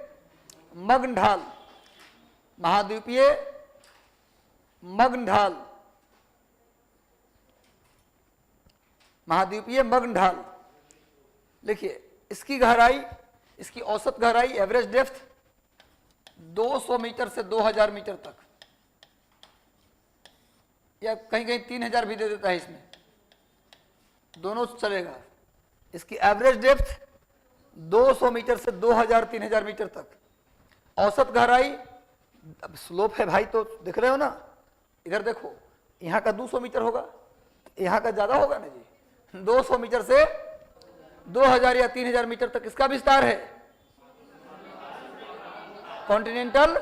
मग्न ढाल, महाद्वीपीय मग्न ढाल, महाद्वीपीय मग्न ढाल। लिखिए इसकी गहराई, इसकी औसत गहराई एवरेज डेप्थ 200 मीटर से 2000 मीटर तक, या कहीं कहीं 3000 भी दे देता है, इसमें दोनों चलेगा। इसकी एवरेज डेप्थ 200 मीटर से 2000-3000 मीटर तक, औसत गहराई, अब स्लोप है भाई तो देख रहे हो ना, इधर देखो यहाँ का 200 मीटर होगा, यहाँ का ज्यादा होगा ना जी, 200 मीटर से 2000 या 3000 मीटर तक इसका विस्तार है। कॉन्टिनेंटल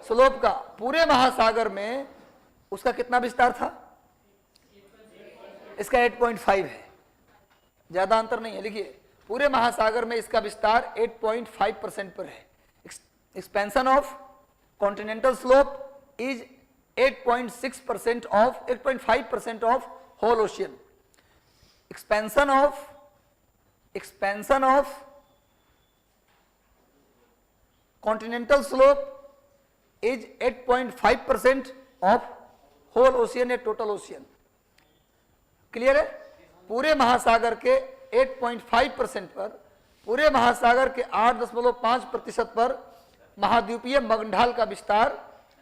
स्लोप का पूरे महासागर में उसका कितना विस्तार था, इसका 8.5 है, ज्यादा अंतर नहीं है। लिखिए पूरे महासागर में इसका विस्तार 8.5% पर है। Expansion of continental slope is 8.6% of 8.5% of whole ocean. expansion of continental slope is 8.5% of whole ocean या total ocean। क्लियर है, पूरे महासागर के 8.5% पर, पूरे महासागर के 8.5% पर महाद्वीपीय मग्नढाल का विस्तार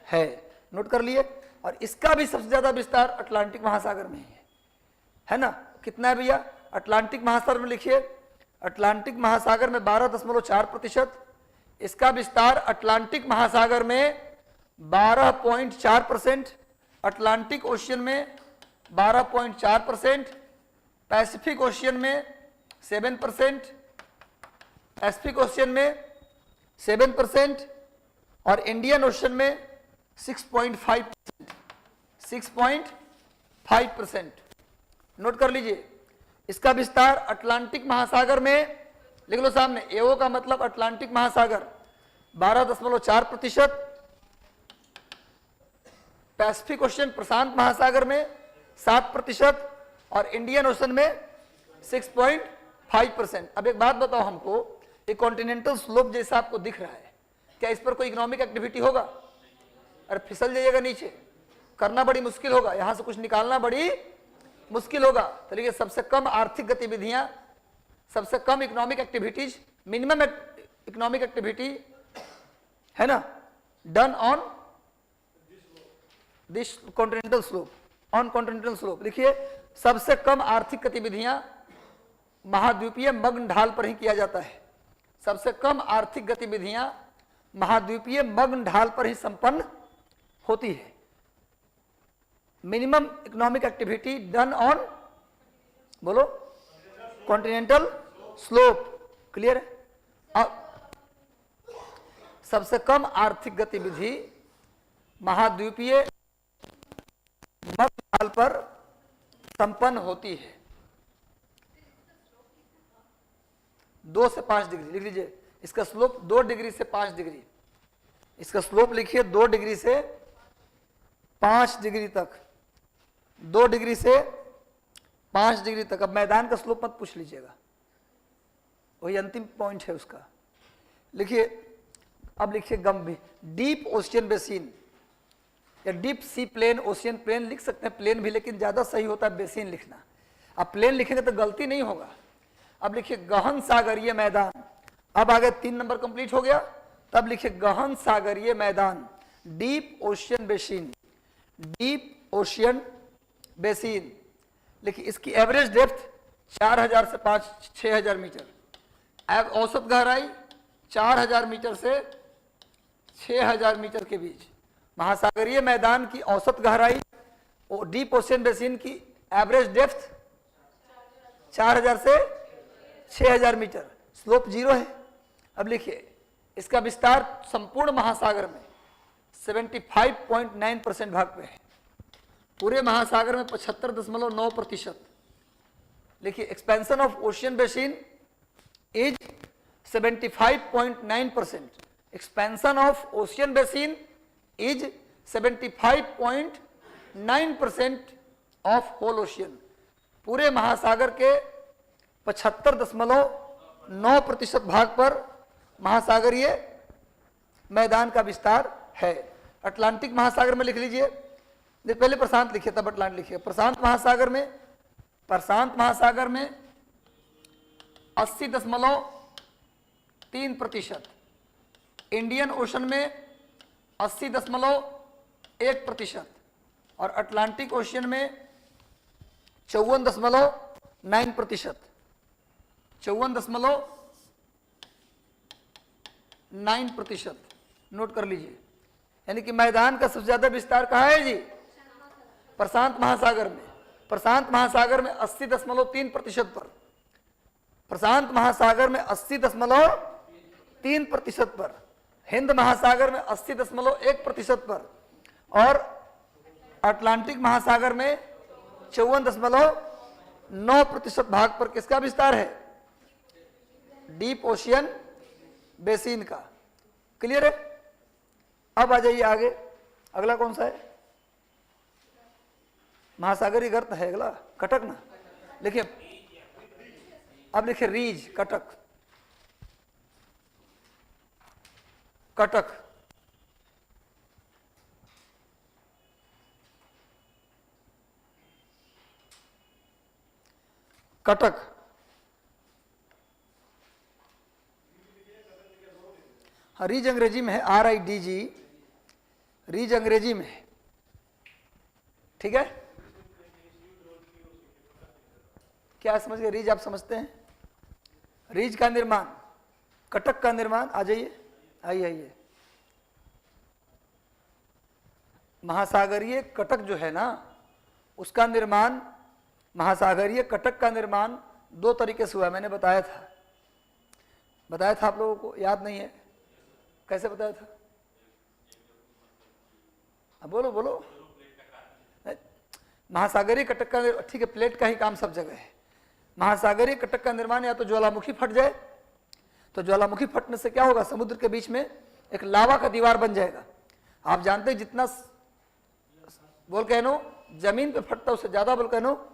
है। नोट कर लिए। और इसका भी सबसे ज्यादा विस्तार अटलांटिक महासागर में है ना। कितना है भैया, अटलांटिक महासागर में लिखिए, अटलांटिक महासागर में 12.4%, इसका विस्तार अटलांटिक महासागर में 12.4%, अटलांटिक ओशियन में 12.4%, पैसिफिक ओशियन में 7%, पैसिफिक ओशियन में 7% और इंडियन ओशियन में 6.5%। नोट कर लीजिए, इसका विस्तार अटलांटिक महासागर में, लिख लो सामने, एओ का मतलब अटलांटिक महासागर 12.4%, पैसिफिक ओशियन प्रशांत महासागर में 7% और इंडियन ओशन में 6.5%। अब एक बात बताओ हमको, ये कॉन्टिनेंटल स्लोप जैसा आपको दिख रहा है, क्या इस पर कोई इकोनॉमिक एक्टिविटी होगा? अरे फिसल जाइएगा नीचे, करना बड़ी मुश्किल होगा, यहां से कुछ निकालना बड़ी मुश्किल होगा। तो देखिए सबसे कम आर्थिक गतिविधियां, सबसे कम economic activities, minimum economic activity है ना, done on this continental slope, on continental slope. लिखिए सबसे कम आर्थिक गतिविधियां महाद्वीपीय मग्न ढाल पर ही किया जाता है। सबसे कम आर्थिक गतिविधियां महाद्वीपीय मग्न ढाल पर ही संपन्न होती है। Minimum economic activity done on, बोलो, कॉन्टिनेंटल स्लोप। क्लियर है? अब सबसे कम आर्थिक गतिविधि महाद्वीपीय मग्न ढाल पर संपन्न होती है। 2 से 5 डिग्री लिख लीजिए, इसका स्लोप 2 डिग्री से 5 डिग्री, इसका स्लोप लिखिए 2 डिग्री से 5 डिग्री तक, 2 डिग्री से 5 डिग्री तक। अब मैदान का स्लोप मत पूछ लीजिएगा, वही अंतिम पॉइंट है उसका। लिखिए, अब लिखिए गंभीर डीप ओशियन बेसिन या deep sea plain, ocean plain लिख सकते हैं, प्लेन भी, लेकिन ज्यादा सही होता है बेसिन लिखना। अब प्लेन लिखेंगे तो गलती नहीं होगा। अब लिखिए गहन सागरीय मैदान। अब आगे 3 नंबर कंप्लीट हो गया। तब लिखिए गहन सागरीय मैदान, deep ocean basin, deep ocean basin. लिखिए इसकी एवरेज डेप्थ 4000 से 6000 मीटर, औसत गहराई 4000 मीटर से 6000 मीटर के बीच। महासागरीय मैदान की औसत गहराई और डीप ओशियन बेसिन की एवरेज डेप्थ 4000 से 6000 मीटर, स्लोप 0 है। अब लिखिए इसका विस्तार संपूर्ण महासागर में 75.9% भाग पे है, पूरे महासागर में 75.9%। लिखिए expansion of ocean basin is 75.9%, expansion of ocean basin is 75.9% of whole ocean. पूरे महासागर के 75.9% भाग पर महासागरीय मैदान का विस्तार है। अटलांटिक महासागर में लिख लीजिए, पहले प्रशांत लिखिए तब अटलांटिक लिखिए। प्रशांत महासागर में 80.3%, इंडियन ओशन में 80.1% और अटलांटिक ओशियन में 54.9%, 54.9%। नोट कर लीजिए। यानी कि मैदान का सबसे ज्यादा विस्तार कहाँ है जी? प्रशांत महासागर में। प्रशांत महासागर में 80.3% पर, प्रशांत महासागर में 80.3% पर, हिंद महासागर में 80.1% पर और अटलांटिक महासागर में 54.9% भाग पर किसका विस्तार है? डीप ओशियन बेसिन का। क्लियर है? अब आ जाइए आगे, अगला कौन सा है? महासागरीय गर्त है अगला, कटक ना। लिखिए, अब लिखिए रीज, कटक, कटक, कटक। हाँ, रीज अंग्रेजी में है, RIDG, रीज अंग्रेजी में है। ठीक है, क्या समझ गए? रीज आप समझते हैं? रीज का निर्माण, कटक का निर्माण। आ जाइए, आइए। महासागरीय कटक जो है ना, उसका निर्माण, महासागरीय कटक का निर्माण 2 तरीके से हुआ। मैंने बताया था आप लोगों को, याद नहीं है? कैसे बताया था? बोलो। महासागरीय कटक का, ठीक है, प्लेट का ही काम सब जगह है। महासागरीय कटक का निर्माण या तो ज्वालामुखी फट जाए, तो ज्वालामुखी फटने से क्या होगा? समुद्र के बीच में एक लावा का दीवार बन जाएगा। आप जानते हैं जितना वोल्केनो जमीन पे फटता है उससे ज्यादा वोल्केनो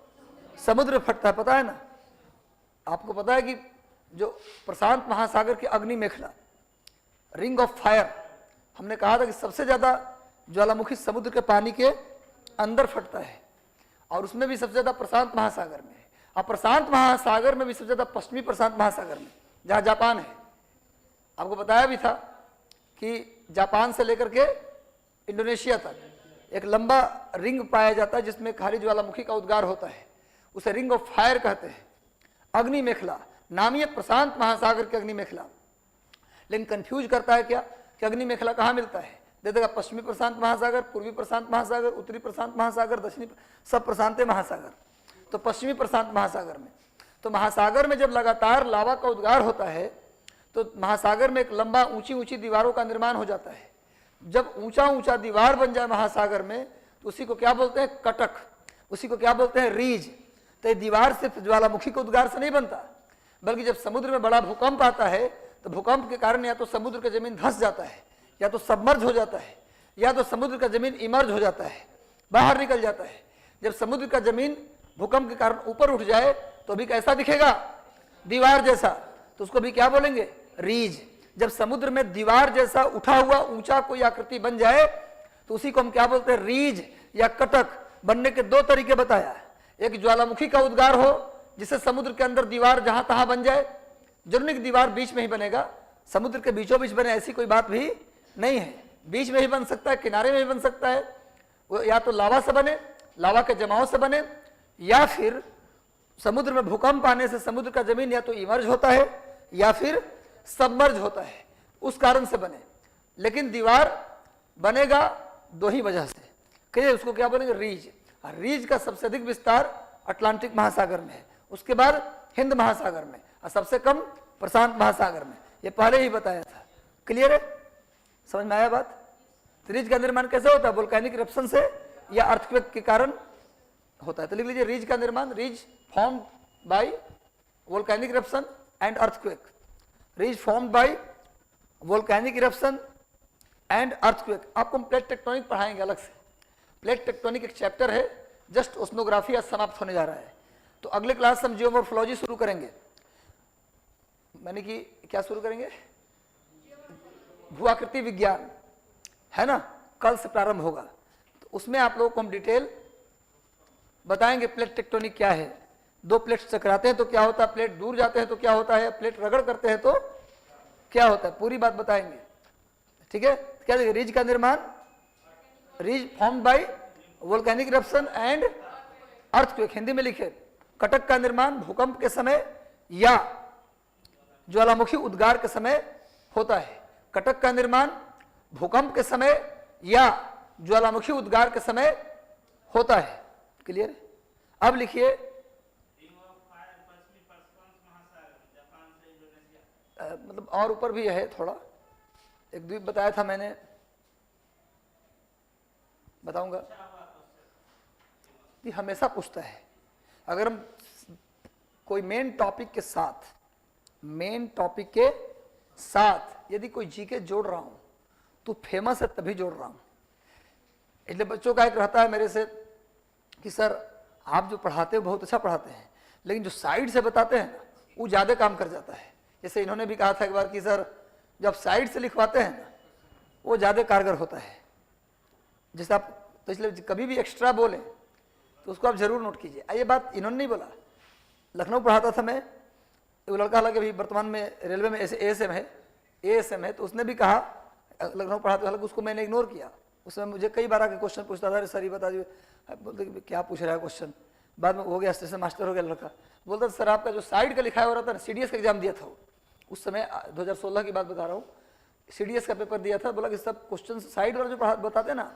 समुद्र में फटता है, पता है ना? आपको पता है कि जो प्रशांत महासागर की अग्नि मेखला, रिंग ऑफ फायर, हमने कहा था कि सबसे ज्यादा ज्वालामुखी समुद्र के पानी के अंदर फटता है और उसमें भी सबसे ज्यादा प्रशांत महासागर में है। और प्रशांत महासागर में भी सबसे ज्यादा पश्चिमी प्रशांत महासागर में, जहां जापान है। आपको बताया भी था कि जापान से लेकर के इंडोनेशिया तक एक लंबा रिंग पाया जाता है जिसमें खाली ज्वालामुखी का उद्गार होता है, उसे रिंग ऑफ फायर कहते हैं। अग्नि मेखला नाम ही प्रशांत महासागर की अग्नि मेखला। लेकिन कंफ्यूज करता है क्या कि अग्नि मेखला कहाँ मिलता है? दे देगा पश्चिमी प्रशांत महासागर, पूर्वी प्रशांत महासागर, उत्तरी प्रशांत महासागर, दक्षिणी, सब प्रशांत महासागर। तो पश्चिमी प्रशांत महासागर में, तो महासागर में जब लगातार लावा का उद्गार होता है तो महासागर में एक लंबा ऊंची दीवारों का निर्माण हो जाता है। जब ऊंचा दीवार बन जाए महासागर में तो उसी को क्या बोलते हैं? कटक, उसी को क्या बोलते हैं? रीज। तो ये दीवार सिर्फ ज्वालामुखी के उद्गार से नहीं बनता, बल्कि जब समुद्र में बड़ा भूकंप आता है तो भूकंप के कारण या तो समुद्र का जमीन धंस जाता है, या तो सबमर्ज हो जाता है, या तो समुद्र का जमीन इमर्ज हो जाता है। बाहर निकल जाता है। जब समुद्र का जमीन भूकंप के कारण ऊपर उठ जाए तो भी कैसा दिखेगा? दीवार जैसा। तो उसको भी क्या बोलेंगे? रीज। जब समुद्र में दीवार जैसा उठा हुआ ऊंचा कोई आकृति बन जाए तो उसी को हम क्या बोलते हैं? रीज या कटक। बनने के दो तरीके बताया। एक ज्वालामुखी का उद्गार हो जिससे समुद्र के अंदर दीवार जहां तहां बन जाए। जरूरी दीवार बीच में ही बनेगा, समुद्र के बीचों बीच बने ऐसी कोई बात भी नहीं है। बीच में ही बन सकता है, किनारे में ही बन सकता है। वो या तो लावा से बने, लावा के जमाव से बने, या फिर समुद्र में भूकंप आने से समुद्र का जमीन या तो इमर्ज होता है या फिर सबमर्ज होता है, उस कारण से बने। लेकिन दीवार बनेगा दो ही वजह से। कहिए उसको क्या बोलेंगे? रीज। रीज का सबसे अधिक विस्तार अटलांटिक महासागर में है, उसके बाद हिंद महासागर में, और सबसे कम प्रशांत महासागर में। ये पहले ही बताया था। क्लियर है? समझ में आया बात? रीज का निर्माण कैसे होता है? वोल्केनिक इरप्शन से या अर्थक्वेक के कारण होता है। तो लिख लीजिए रीज का निर्माण, ridge formed by volcanic eruption and earthquake. Ridge formed by volcanic eruption and earthquake. आपको हम प्लेट टेक्टोनिक पढ़ाएंगे अलग से। प्लेट टेक्टोनिक एक चैप्टर है, जस्ट ओशनोग्राफी आज समाप्त होने जा रहा है। तो अगले क्लास हम जियोमॉर्फोलॉजी शुरू करेंगे। मैंने कि क्या शुरू करेंगे? भूआकृति विज्ञान, है ना, कल से प्रारंभ होगा। तो उसमें आप लोगों को हम डिटेल बताएंगे प्लेट टेक्टोनिक क्या है। दो प्लेट्स टकराते हैं तो क्या होता है, प्लेट दूर जाते हैं तो क्या होता है, प्लेट रगड़ करते हैं तो क्या होता है, पूरी बात बताएंगे। ठीक है? क्या देखिए, रीज का निर्माण, ridge formed by volcanic eruption and earthquake, Hindi में लिखे। कटक का निर्माण भूकंप के समय या ज्वालामुखी उद्गार के समय होता है। कटक का निर्माण भूकंप के समय या ज्वालामुखी उद्गार के समय होता है। क्लियर? अब लिखिए मतलब और ऊपर भी है थोड़ा, एक द्वीप बताया था मैंने, बताऊंगा। ये हमेशा पूछता है। अगर हम कोई मेन टॉपिक के साथ यदि कोई जीके जोड़ रहा हूं तो फेमस है तभी जोड़ रहा हूं। इसलिए बच्चों का एक रहता है मेरे से कि सर आप जो पढ़ाते हो बहुत अच्छा पढ़ाते हैं, लेकिन जो साइड से बताते हैं ना वो ज़्यादा काम कर जाता है। जैसे इन्होंने भी कहा था एक बार कि सर जब साइड से लिखवाते हैं ना वो ज़्यादा कारगर होता है। जैसे आप तो इसलिए कभी भी एक्स्ट्रा बोलें तो उसको आप जरूर नोट कीजिए। ये बात इन्होंने नहीं बोला, लखनऊ पढ़ाता था मैं, वो लड़का हालांकि अभी वर्तमान में रेलवे में एएसएम है, तो उसने भी कहा लखनऊ पढ़ाते, हालांकि उसको मैंने इग्नोर किया। उसमें मुझे कई बार आके क्वेश्चन पूछता था, सर ये बता दीजिए, बोलते क्या पूछ रहा है क्वेश्चन। बाद में हो गया, स्टेशन मास्टर हो गया लड़का, बोलता सर आपका जो साइड का लिखा हो रहा था ना, सीडीएस का एग्जाम दिया था उस समय, 2016 की बात बता रहा हूँ, सीडीएस का पेपर दिया था। बोला कि सब क्वेश्चन साइड वाला जो बताते ना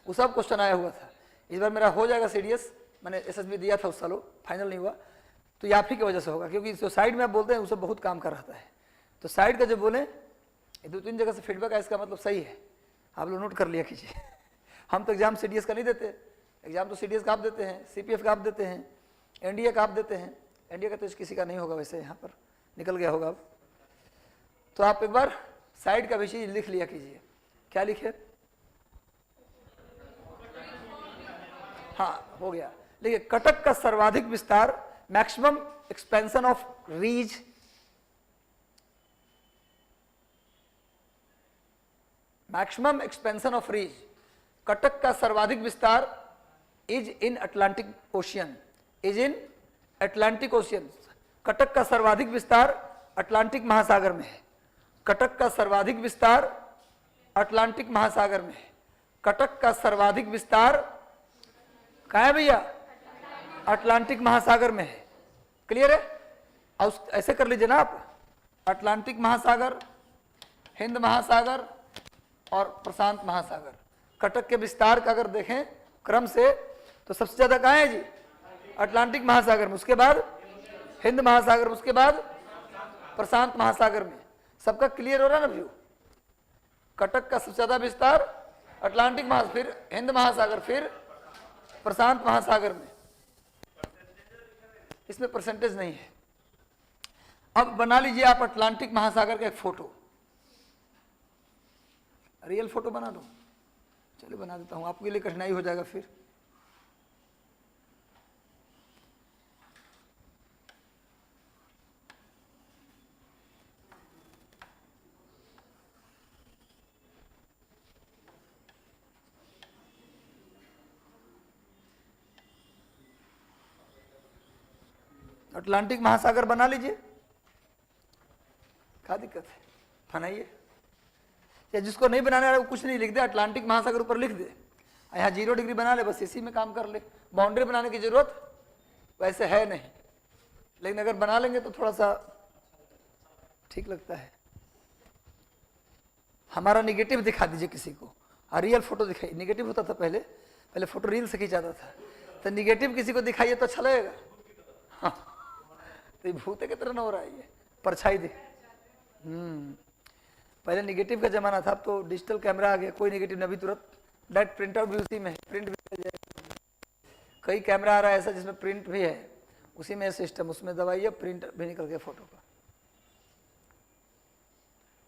वो सब क्वेश्चन आया हुआ था। इस बार मेरा हो जाएगा सीडीएस, मैंने एसएसबी दिया था उस सालों, फाइनल नहीं हुआ, तो ये आप ही की वजह से होगा, क्योंकि जो साइड में आप बोलते हैं उसे बहुत काम कर रहता है। तो साइड का जो बोले 2-3 जगह से फीडबैक है, इसका मतलब सही है, आप लोग नोट कर लिया कीजिए। हम तो एग्जाम सीडीएस का नहीं देते, एग्जाम तो सीडीएस का आप देते हैं, सीपीएफ का आप देते हैं, एनडीए का आप देते हैं। एनडीए का तो किसी का नहीं होगा वैसे, यहाँ पर निकल गया होगा अब। तो आप एक बार साइड का भी चीज लिख लिया कीजिए। क्या लिखे? हाँ हो गया। देखिए कटक का सर्वाधिक विस्तार, maximum expansion of ridge, maximum expansion of ridge, कटक का सर्वाधिक विस्तार is in Atlantic ocean, is in Atlantic ocean. कटक का सर्वाधिक विस्तार अटलांटिक महासागर में है। कटक का सर्वाधिक विस्तार अटलांटिक महासागर में है। कटक का सर्वाधिक विस्तार कहाँ है भैया? अटलांटिक महासागर में है। क्लियर है? और ऐसे कर लीजिए ना आप, अटलांटिक महासागर, हिंद महासागर और प्रशांत महासागर। कटक के विस्तार का अगर देखें क्रम से तो सबसे ज्यादा कहाँ है जी? अटलांटिक महासागर में, उसके बाद हिंद महासागर में, उसके बाद प्रशांत महासागर में। सबका क्लियर हो रहा है ना व्यू? कटक का सबसे ज्यादा विस्तार अटलांटिक महासागर, फिर हिंद महासागर, फिर प्रशांत महासागर में। इसमें परसेंटेज नहीं है। अब बना लीजिए आप अटलांटिक महासागर का एक फोटो, रियल फोटो बना दो। चलिए बना देता हूं, आपके लिए कठिनाई हो जाएगा फिर। अटलांटिक महासागर बना लीजिए, क्या दिक्कत है, बनाइए। या जिसको नहीं बनाना है वो कुछ नहीं लिख दे, अटलांटिक महासागर ऊपर लिख दे, यहाँ 0 डिग्री बना ले, बस इसी में काम कर ले। बाउंड्री बनाने की जरूरत वैसे है नहीं, लेकिन अगर बना लेंगे तो थोड़ा सा ठीक लगता है। हमारा निगेटिव दिखा दीजिए किसी को, और रियल फोटो दिखाइए। निगेटिव होता था पहले, पहले फोटो रील से खींचाता था, तो निगेटिव किसी को दिखाइए तो अच्छा लगेगा। हाँ, तो भूते की तरह न हो रहा है ये, परछाई दे। पहले निगेटिव का जमाना था, अब तो डिजिटल कैमरा आ गया, कोई निगेटिव नहीं, तुरंत डायरेक्ट प्रिंट आउट भी उसी में है, प्रिंट भी हो जाएगा। कई कैमरा आ रहा है ऐसा जिसमें प्रिंट भी है, उसी में सिस्टम, उसमें दबाइए प्रिंट भी निकल गया फोटो का।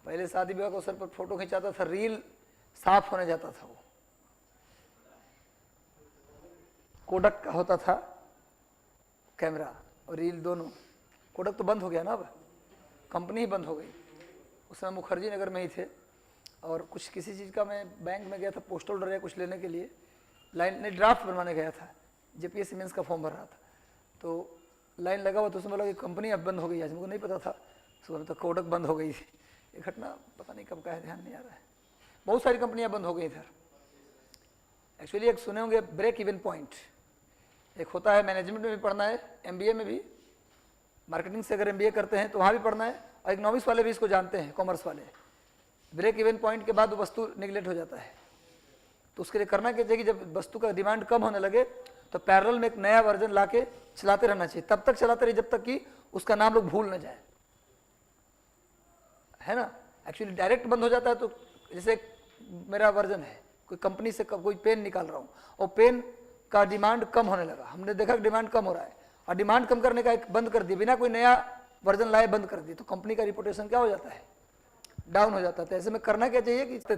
पहले शादी विवाह के अवसर पर फोटो खिंचाता था, रील साफ होने जाता था, वो कोडक का होता था कैमरा और रील दोनों। कोडक तो बंद हो गया ना, अब कंपनी ही बंद हो गई। उस समय मुखर्जी नगर में ही थे, और कुछ किसी चीज़ का मैं बैंक में गया था, पोस्टल ऑर्डर या कुछ लेने के लिए, लाइन नहीं ड्राफ्ट बनवाने गया था, जेपीएससी मेंस का फॉर्म भर रहा था, तो लाइन लगा हुआ, तो उसमें लगा कि कंपनी अब बंद हो गई। आज मुझको नहीं पता था, सुबह में तो कोडक बंद हो गई थी। ये घटना पता नहीं कब का है, ध्यान नहीं आ रहा है। बहुत सारी कंपनियां बंद हो गई इधर। एक्चुअली एक सुने होंगे ब्रेक इवन पॉइंट, एक होता है, मैनेजमेंट में भी पढ़ना है, एमबीए में भी, मार्केटिंग से अगर एमबीए करते हैं तो वहाँ भी पढ़ना है, और इकोनॉमिक्स वाले भी इसको जानते हैं, कॉमर्स वाले। ब्रेक इवन पॉइंट के बाद वो वस्तु निगलेक्ट हो जाता है, तो उसके लिए करना क्या चाहिए कि जब वस्तु का डिमांड कम होने लगे तो पैरेलल में एक नया वर्जन लाके चलाते रहना चाहिए। तब तक चलाते रहिए जब तक कि उसका नाम लोग भूल न जाए, है ना। एक्चुअली डायरेक्ट बंद हो जाता है, तो जैसे मेरा वर्जन है, कोई कंपनी से कोई पेन निकाल रहा हूँ और पेन का डिमांड कम होने लगा, हमने देखा कि डिमांड कम हो रहा है, और डिमांड कम करने का एक बंद कर दिया, बिना कोई नया वर्जन लाए बंद कर दिए, तो कंपनी का रिपोर्टेशन क्या हो जाता है, डाउन हो जाता है। तो ऐसे में करना क्या चाहिए कि थे